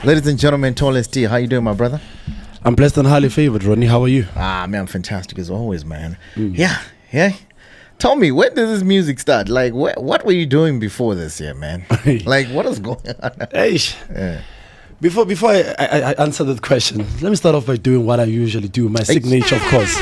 Ladies and gentlemen, Tallest T, how you doing, my brother? I'm blessed and highly favored, Ronnie. How are you? Man, I'm fantastic as always, man. Yeah. Tell me, when did this music start? Like, what were you doing before this year, man? Like, what is going on? Hey. Yeah. Before I answer that question, let me start off by doing what I usually do, my signature, of course.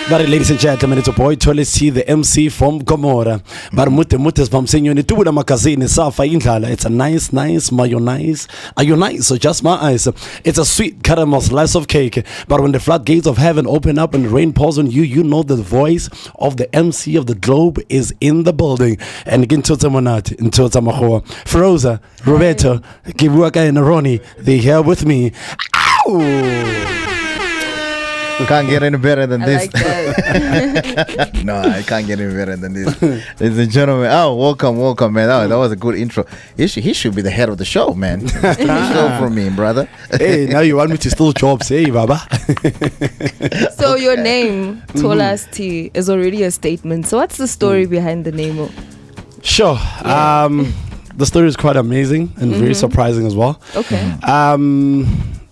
But ladies and gentlemen, it's a boy Tallest T, the MC from Gomora. But mutes from Senor Nitubula Magazine Safa Inhala. It's a nice mayonnaise. Are you nice? So just my eyes. It's a sweet caramel slice of cake. But when the floodgates of heaven open up and the rain pours on you, you know the voice of the MC of the globe is in the building. And again, Totsamonati, and Totsamahoa, Froza, Roberto, Kibuaka and Ronnie, they're here with me. Ow! Can't get any better than this. Like that. No, I can't get any better than this. Ladies and gentlemen, welcome, man. That was a good intro. He should be the head of the show, man. Show from me, brother. Hey, now you want me to steal jobs, hey, Baba? So your name, Tallest T, is already a statement. So what's the story behind the name? Sure. The story is quite amazing and very surprising as well. Okay. I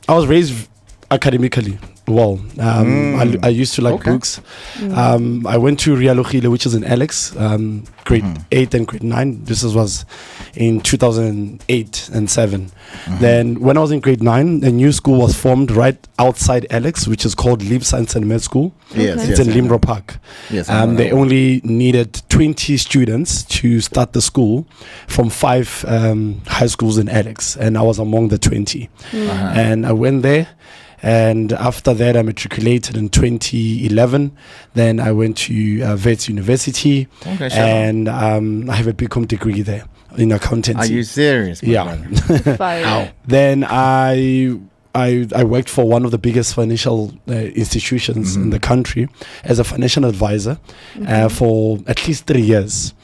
was raised academically well. I used to like books. I went to Rialogile, which is in Alex, grade 8 and grade 9. This was in 2008 and 7. Then when I was in grade 9, a new school was formed right outside Alex, which is called Leap Science and Med School. Yes, It's in Limbro Park. Yes, They only needed 20 students to start the school from 5 high schools in Alex, and I was among the 20. And I went there. And after that, I matriculated in 2011. Then I went to Wits University, and I have a BCom degree there in accountancy. Are you serious? Yeah. Fire. Then I worked for one of the biggest financial institutions in the country as a financial advisor for at least 3 years.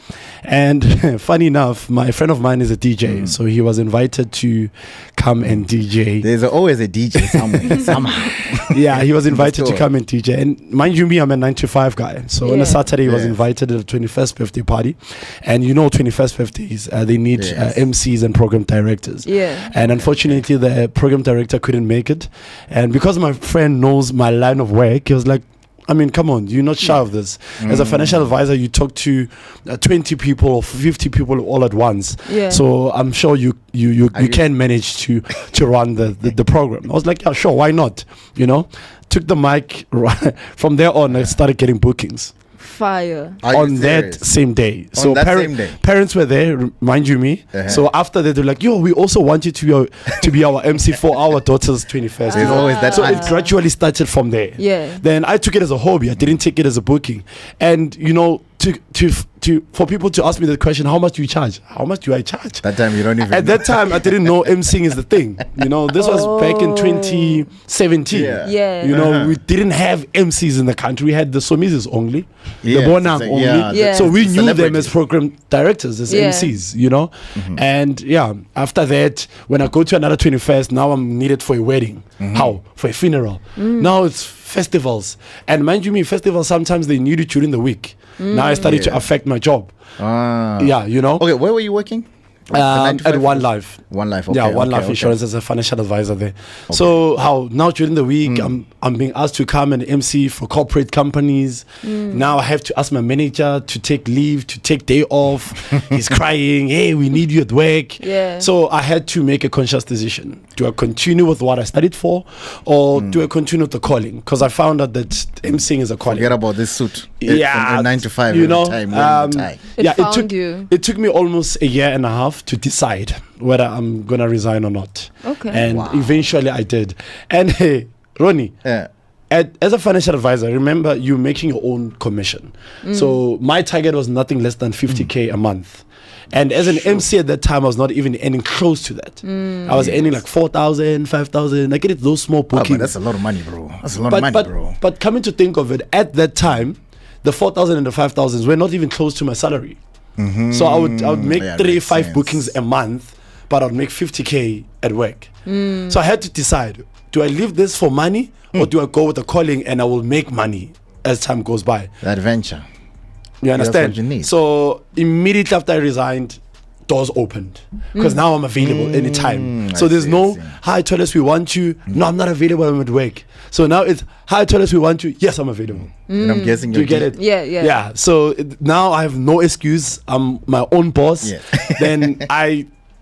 And funny enough, my friend of mine is a DJ, so he was invited to come and DJ. There's always a DJ somewhere, somehow. Yeah, he was invited to come and DJ. And mind you, me, I'm a 9 to 5 guy. So on a Saturday, he was invited to the 21st birthday party. And you know, 21st birthdays, they need MCs and program directors. Yeah. And unfortunately, the program director couldn't make it. And because my friend knows my line of work, he was like, I mean, come on, you're not shy of this. As a financial advisor, you talk to 20 people or 50 people all at once. Yeah. So I'm sure you can manage to run the program. I was like, yeah, sure, why not? You know, took the mic. From there on, I started getting bookings. Fire. On that same day. So parents were there, mind you me. So after that, they're like, yo, we also want you to be our MC for our daughter's 21st. There's always that. So it gradually started from there. Yeah. Then I took it as a hobby. I didn't take it as a booking. And you know, for people to ask me the question, how much do you charge? How much do I charge? That time you don't even. At that time, I didn't know MCing is the thing. You know, this was back in 2017. Yeah. You know, we didn't have MCs in the country. We had the Somizes only, the Bonang only. Yeah. So we knew them as program directors, as MCs, you know. And after that, when I go to another 21st, now I'm needed for a wedding. How? For a funeral. Now it's festivals. And mind you me, festivals, sometimes they need it during the week. Now I started to affect my job. Yeah, you know. Okay, where were you working? At One Life. One Life, okay. Yeah, One Life Insurance as a financial advisor there. So how now during the week I'm being asked to come and MC for corporate companies. Now I have to ask my manager to take leave, to take day off. He's crying, hey, we need you at work. Yeah. So I had to make a conscious decision. Do I continue with what I studied for, or do I continue with the calling? Because I found out that MCing is a calling. Forget about this suit. Yeah, from 9 to 5 you every know, time. It took me almost a year and a half to decide whether I'm gonna resign or not. Okay. And eventually I did. And hey, Ronnie, as a financial advisor, remember you're making your own commission. So my target was nothing less than 50K a month. And as an MC at that time, I was not even earning close to that. I was earning like 4,000, 5,000. I get it, those small bookings. But that's a lot of money, bro. That's a lot of money, bro. But coming to think of it, at that time, the 4,000 and the 5,000 were not even close to my salary. So I would make 3-5 bookings a month, but I would make 50K at work. So I had to decide, do I leave this for money or do I go with the calling and I will make money as time goes by? The adventure. You understand? That's what you need. So immediately after I resigned, doors opened because now I'm available anytime. So there's no hi Toilet, we want you. No, I'm not available. I'm at work. So now it's hi Toilet, we want you. Yes, I'm available. And I'm guessing you get it. Yeah. So now I have no excuse. I'm my own boss. Yeah. Then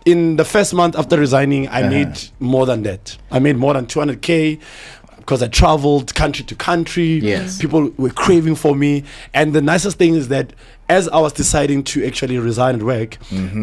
in the first month after resigning, I made more than that. I made more than 200K. Because I traveled country to country. Yes. People were craving for me. And the nicest thing is that as I was deciding to actually resign and work,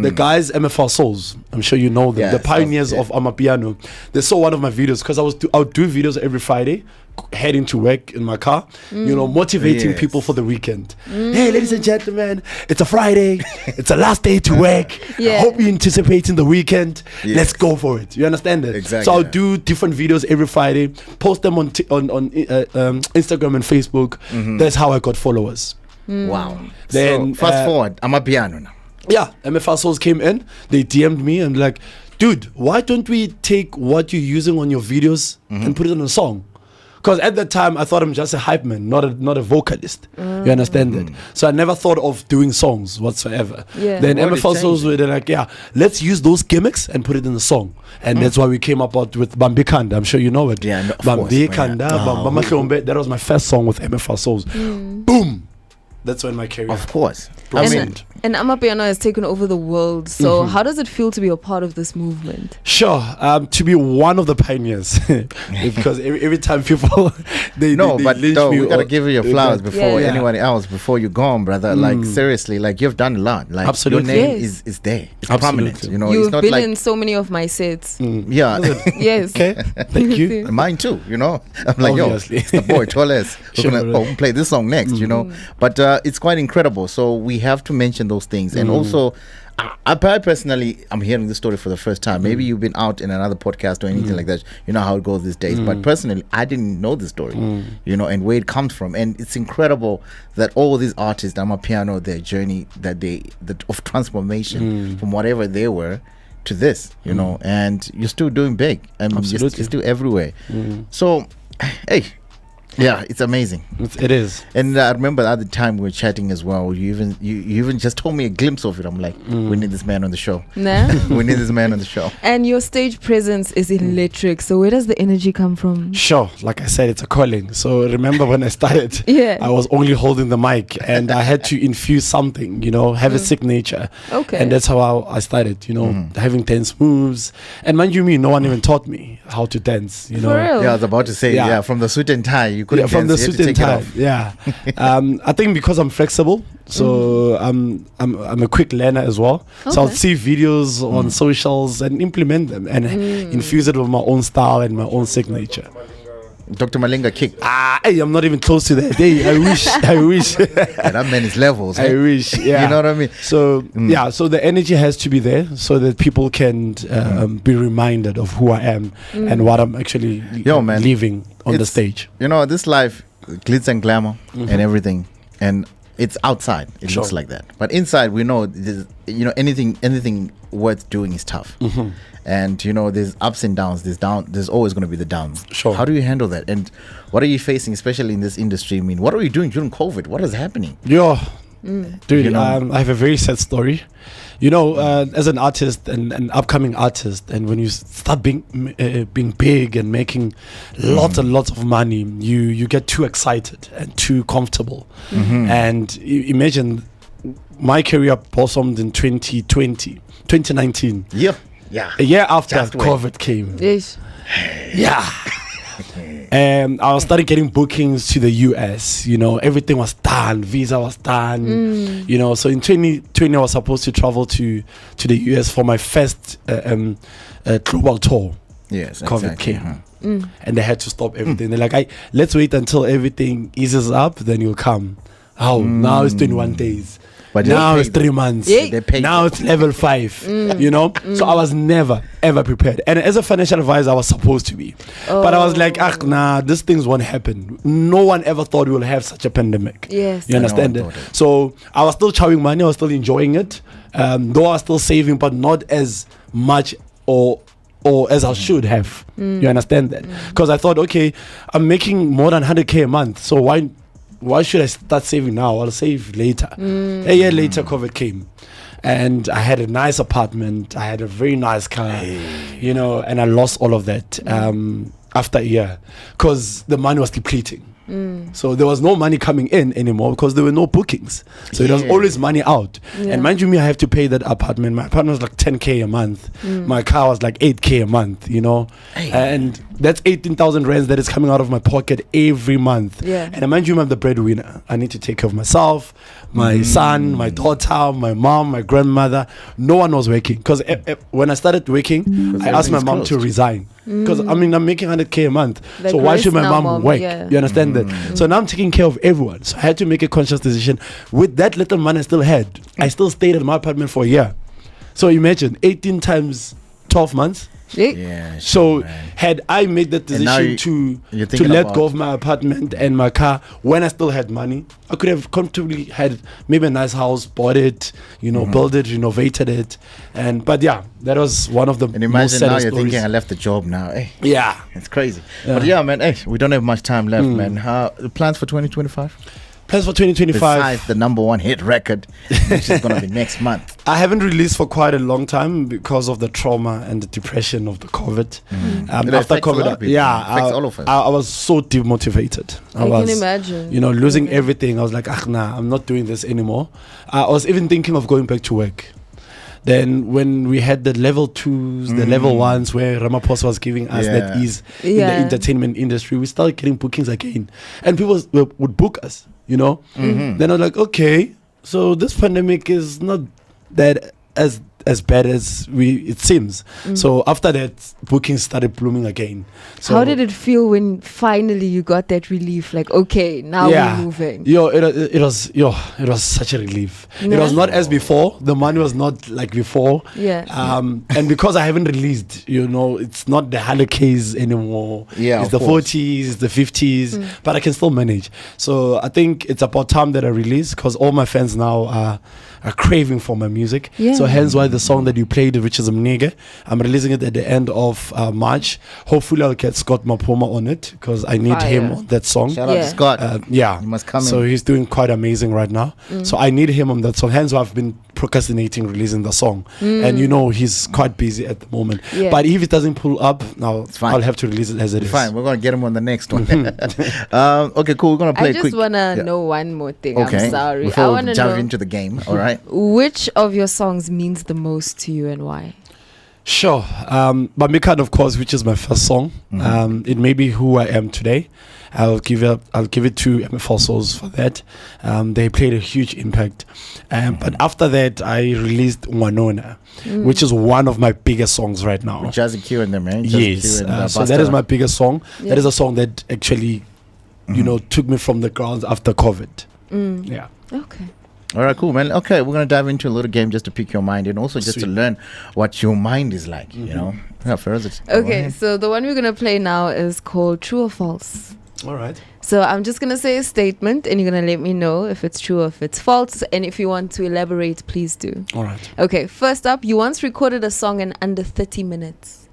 the guys, MFR Souls, I'm sure you know them, Yeah, the pioneers of Amapiano, they saw one of my videos because I would do videos every Friday, heading to work in my car, motivating people for the weekend. Hey, ladies and gentlemen, it's a Friday. It's the last day to work. I hope you're anticipating the weekend. Let's go for it. You understand it? Exactly. So I'll do different videos every Friday, post them on Instagram and Facebook. That's how I got followers. Wow. Then so fast forward, I'm a piano now. Yeah, MFR Souls came in. They DM'd me and like, dude, why don't we take what you're using on your videos and put it on a song? Because at that time I thought I'm just a hype man, not a vocalist. You understand that? So I never thought of doing songs whatsoever. Then MFR Souls were like, yeah, let's use those gimmicks and put it in a song. And that's why we came up with Bambi Kanda. I'm sure you know it. Yeah, no, of Bambi course, Kanda, Bamba Mahlombe. That was my first song with MFR Souls. Boom. That's when my career. Of course. blossomed. And Amapiano has taken over the world. So how does it feel to be a part of this movement? Sure, to be one of the pioneers, because every time people they but lynch though, me we gotta or- give you your flowers before Yeah. anyone else, before you go on, brother. Like seriously, like you've done a lot. Like Absolutely. your name Yes. is there. It's Absolutely. prominent. You know, You've it's not been like in so many of my sets. yeah. Yes. Okay, thank you. Mine too, you know. I'm like, Obviously. yo, it's the boy Toles. We're Sure, gonna right. play this song next, you know. But it's quite incredible. So we have to mention those things. And also, I personally, I'm hearing this story for the first time. Maybe you've been out in another podcast or anything like that. You know how it goes these days. But personally, I didn't know the story, you know, and where it comes from. And it's incredible that all these artists, Amapiano, their journey of transformation from whatever they were to this, you know, and you're still doing big. I mean, you're Absolutely. still everywhere. So, hey, yeah, it's amazing. It is. And I remember at the time we were chatting as well. You even just told me a glimpse of it. I'm like, we need this man on the show. Nah. We need this man on the show. And your stage presence is electric. So where does the energy come from? Sure, like I said, it's a calling. So remember when I started, Yeah. I was only holding the mic and I had to infuse something, you know, have a signature. Okay. And that's how I started, you know, having dance moves. And mind you me, no one even taught me how to dance, you know. For real? Yeah, I was about to say, Yeah. from the suit and tie, you couldn't From the dance, you had suit to and take it tie. off. Yeah. I think because I'm flexible, so I'm a quick learner as well. So I'll Okay. see videos on socials and implement them and infuse it with my own style and my own signature. Dr. Malinga kick. Hey, I'm not even close to that. Hey, I wish. Yeah, that man is levels. I eh? wish. Yeah. You know what I mean? So yeah, so the energy has to be there so that people can be reminded of who I am and what I'm actually Yo, man, living on the it's- stage. You know, this life, glitz and glamour and everything. And it's outside. It Sure. looks like that. But inside, we know, you know, anything worth doing is tough. And, you know, there's ups and downs. There's always going to be the downs. Sure. How do you handle that? And what are you facing, especially in this industry? I mean, what are you doing during COVID? What is happening? Yo, dude, You know? I have a very sad story. You know, as an artist and an upcoming artist, and when you start being big and making lots and lots of money, you get too excited and too comfortable. And imagine my career blossomed in 2019, Yeah. a year after Just wait. COVID came. Yes. Yeah. And I started getting bookings to the US. You know, everything was done. Visa was done. You know, so in 2020, I was supposed to travel to the US for my first global tour. Yes. COVID exactly. came. And they had to stop everything. They're like, let's wait until everything eases up, then you'll come. Oh, now it's 21 days. But they now pay it's 3 months. Yeah. They pay Now you. it's level 5. You know? So I was never, ever prepared. And as a financial advisor, I was supposed to be. But I was like, nah, these things won't happen. No one ever thought we will have such a pandemic. Yes. You understand I know it? about it. So I was still chowing money. I was still enjoying it. Though I was still saving, but not as much or as I should have. You understand that? Because I thought, okay, I'm making more than 100K a month. So why should I start saving now? I'll save later. A year later, COVID came. and I had a nice apartment. I had a very nice car, and I lost all of that after a year because the money was depleting. So there was no money coming in anymore because there were no bookings. So it was always money out. And mind you, I have to pay that apartment. My apartment was like 10K a month. My car was like 8K a month, and that's 18,000 rands that is coming out of my pocket every month. And mind you, I'm the breadwinner. I need to take care of myself, my son, my daughter, my mom, my grandmother. No one was working because when I started working, I asked my mom to resign. Because I'm making 100K a month, so why should my mom work? You understand that? So now I'm taking care of everyone. So I had to make a conscious decision. With that little money I still had, I still stayed at my apartment for a year. So imagine 18 times 12 months. Yeah. So man. had I made that decision to let go of my apartment and my car when I still had money, I could have comfortably had maybe a nice house, bought it, built it, renovated it, but that was one of the and most imagine now you're stories. thinking I left the job now. Yeah, it's crazy. But man, we don't have much time left, man. Plans for 2025? Plans for 2025. Besides the number one hit record, which is going to be next month. I haven't released for quite a long time because of the trauma and the depression of the COVID. After COVID, I was so demotivated. I can imagine. Losing everything. I was like, I'm not doing this anymore. I was even thinking of going back to work. Then when we had the level 2s, the level 1s where Ramaphosa was giving us that ease in the entertainment industry, we started getting bookings again. And people would book us, Then I was like, okay, so this pandemic is not that as bad as it seems. So after that, bookings started blooming again. So how did it feel when finally you got that relief? Like, okay, now we're moving. It was such a relief. It was not as before. The money was not like before. And because I haven't released, it's not the 100Ks anymore. It's the 40s, the 50s, but I can still manage. So I think it's about time that I release because all my fans now are craving for my music. So hence why the song that you played, which is Mnege, I'm releasing it at the end of March. Hopefully I'll get Scott Mapoma on it because I need him on that song. Shout out to Scott. He must come so he's doing quite amazing right now. So I need him on that song. Hence why I've been procrastinating releasing the song. And he's quite busy at the moment. But if it doesn't pull up, now I'll have to release it as it is. Fine, we're going to get him on the next one. Okay, cool. We're going to play quick. I just want to know one more thing. Okay. I'm sorry. Before I want to jump know into the game, all right? Which of your songs means the most to you and why? Sure. Bamikan, of course, which is my first song. It may be who I am today. I'll give it to MFL Souls for that. They played a huge impact. But after that, I released Wanona, which is one of my biggest songs right now. With Jazzy Q in there, man. Yes. So that is my biggest song. That is a song that actually, took me from the ground after COVID. Yeah. Okay. All right, cool, man. Okay, we're going to dive into a little game just to pick your mind and also just to learn what your mind is like, Yeah, Feroz, okay, so the one we're going to play now is called True or False. All right. So I'm just going to say a statement and you're going to let me know if it's true or if it's false. And if you want to elaborate, please do. All right. Okay, first up, you once recorded a song in under 30 minutes.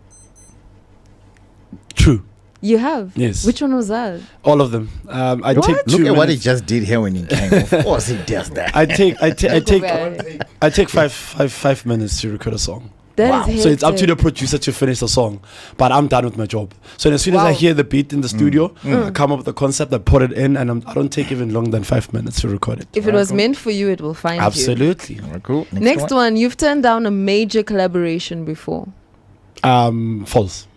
True. You have? Yes. Which one was that? All of them. I take 2 Look at minutes. what he just did here when he came. Of course he does that. I take five minutes to record a song. That is so it's up to the hectic. producer to finish the song, but I'm done with my job. So as soon as I hear the beat in the studio, I come up with the concept, I put it in, and I don't take even longer than 5 minutes to record it. If it was meant for you, it will find you. Absolutely. All right, cool. Next one, you've turned down a major collaboration before. False.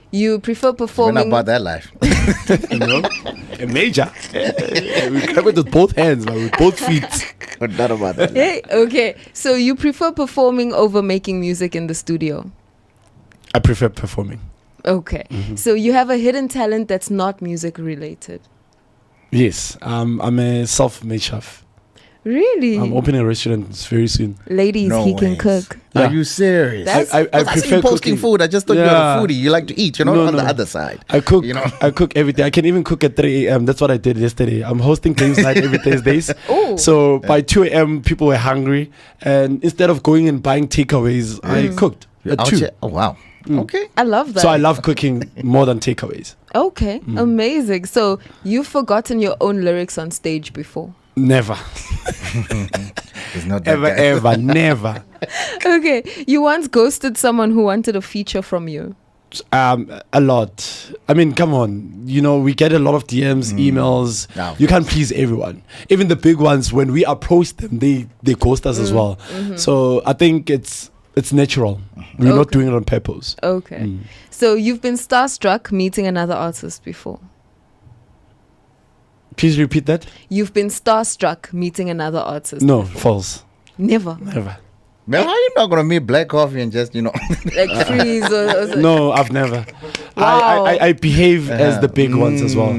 You prefer We're performing... not about that life. A major. We grab it with both hands, man, with both feet. We're not about that. Hey, okay, so you prefer performing over making music in the studio? I prefer performing. Okay, so you have a hidden talent that's not music related? Yes, I'm a self-made chef. Really? I'm opening a restaurant very soon. Ladies, No he can ways. cook. Are you serious? That's- I I see prefer you posting cooking. food. I just thought you were a foodie. You like to eat. You're not No, on the no. other side. I cook. You know? I cook everything. I can even cook at 3 a.m. That's what I did yesterday. I'm hosting games night every Thursdays. Oh. So by 2 a.m. people were hungry, and instead of going and buying takeaways, I cooked at 2. Oh, wow. Okay. I love that. So I love cooking more than takeaways. Okay, amazing. So you've forgotten your own lyrics on stage before? Never. It's not that guy. ever, never. Okay, you once ghosted someone who wanted a feature from you. A lot. I mean, come on. You know, we get a lot of DMs, emails. No. You can't please everyone. Even the big ones, when we approach them, they ghost us as well. So I think it's natural. We're not doing it on purpose. Okay. So you've been starstruck meeting another artist before. Please repeat that. You've been starstruck meeting another artist. No, before. false. Never. Never. Man, how are you not gonna meet Black Coffee and just Like freeze or No, I've never. Wow. I behave as the big ones as well.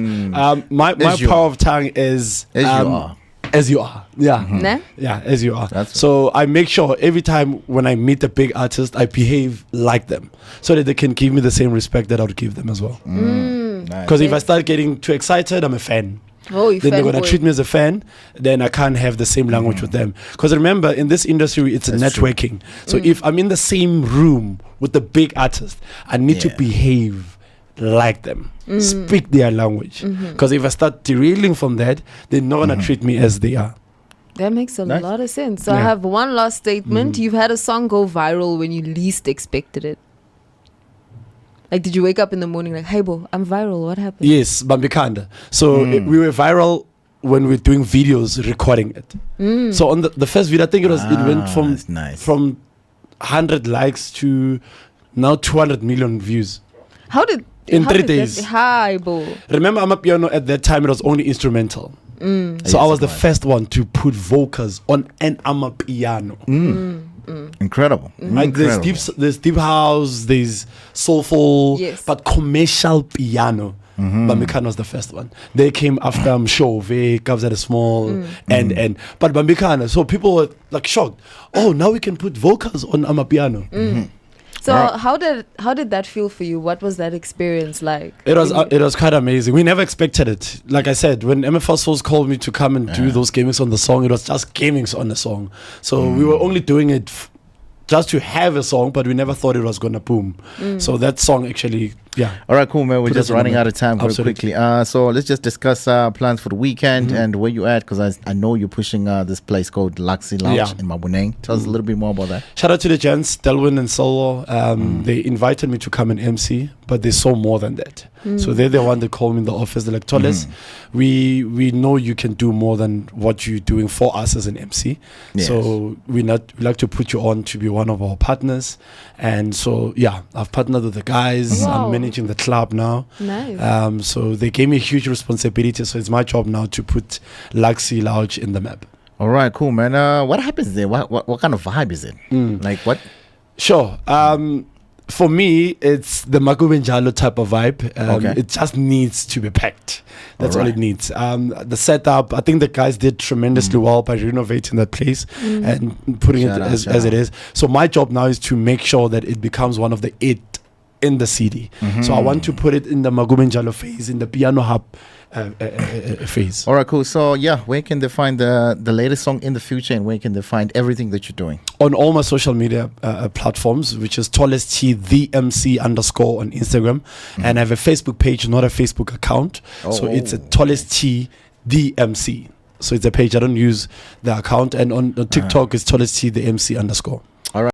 My As you power are. of tongue is As you are. As you are. Yeah. Nah? Yeah, as you are. That's So I make sure every time when I meet a big artist, I behave like them so that they can give me the same respect that I would give them as well. Nice. Because if I start getting too excited, I'm a fan. Oh, you Then they're gonna fanboy. treat me as a fan. Then I can't have the same language with them. Because remember, in this industry, it's That's true. networking. So if I'm in the same room with the big artist, I need to Yeah. behave like them, speak their language. Because if I start derailing from that, they're not gonna treat me as they are. That makes a Nice. lot of sense. So I Yeah. have one last statement. You've had a song go viral when you least expected it. Like, did you wake up in the morning like, hey, bo, I'm viral. What happened? Yes, Bambikanda. So we were viral when we were doing videos, recording it. So on the first video, I think it went from that's nice. from 100 likes to now 200 million views. How did In how 3 did that- days. Hi, bo. Remember, Amapiano at that time it was only instrumental. So I was the first one to put vocals on an Amapiano. Incredible. Like there's deep house, there's soulful, Yes. but commercial piano. Bambikano was the first one. They came after Shove, Gabs at a small, and but Bambikano. So people were like shocked. Oh, now we can put vocals on Amapiano. So Alright. how did that feel for you? What was that experience like? It was quite amazing. We never expected it. Like I said, when MFL Souls called me to come and do those gimmicks on the song, it was just gimmicks on the song. So we were only doing it just to have a song, but we never thought it was gonna boom. So that song actually, yeah. All right, cool, man. We're Put just us on the running map. out of time very Absolutely. quickly. So let's just discuss plans for the weekend and where you at, because I know you're pushing this place called Luxy Lounge Yeah. in Mabuneng. Tell us a little bit more about that. Shout out to the gents, Delwyn and Solo. They invited me to come and MC, but they saw more than that. So they're the one that called me in the office. They're like, Toles, we know you can do more than what you're doing for us as an MC. Yes. So we like to put you on to be one of our partners. And so, yeah, I've partnered with the guys. Wow. I'm managing the club now. Nice. So they gave me a huge responsibility. So it's my job now to put Luxy Lounge in the map. All right, cool, man. What happens there? What kind of vibe is it? Like what? Sure. For me, it's the Makubenjalo type of vibe. Okay. It just needs to be packed. That's all Alright. it needs. The setup, I think the guys did tremendously well by renovating that place and putting Shout it out, as shout it out. is. So my job now is to make sure that it becomes one of the 8 in the city. So I want to put it in the Makubenjalo phase, in the piano hub phase. All right, cool. So yeah, where can they find the latest song in the future, and where can they find everything that you're doing? On all my social media platforms, which is Tolest the MC _ on Instagram, and I have a Facebook page, not a Facebook account. So it's a Tolest the MC. So it's a page. I don't use the account, and on TikTok it's Tolest the MC _. All right.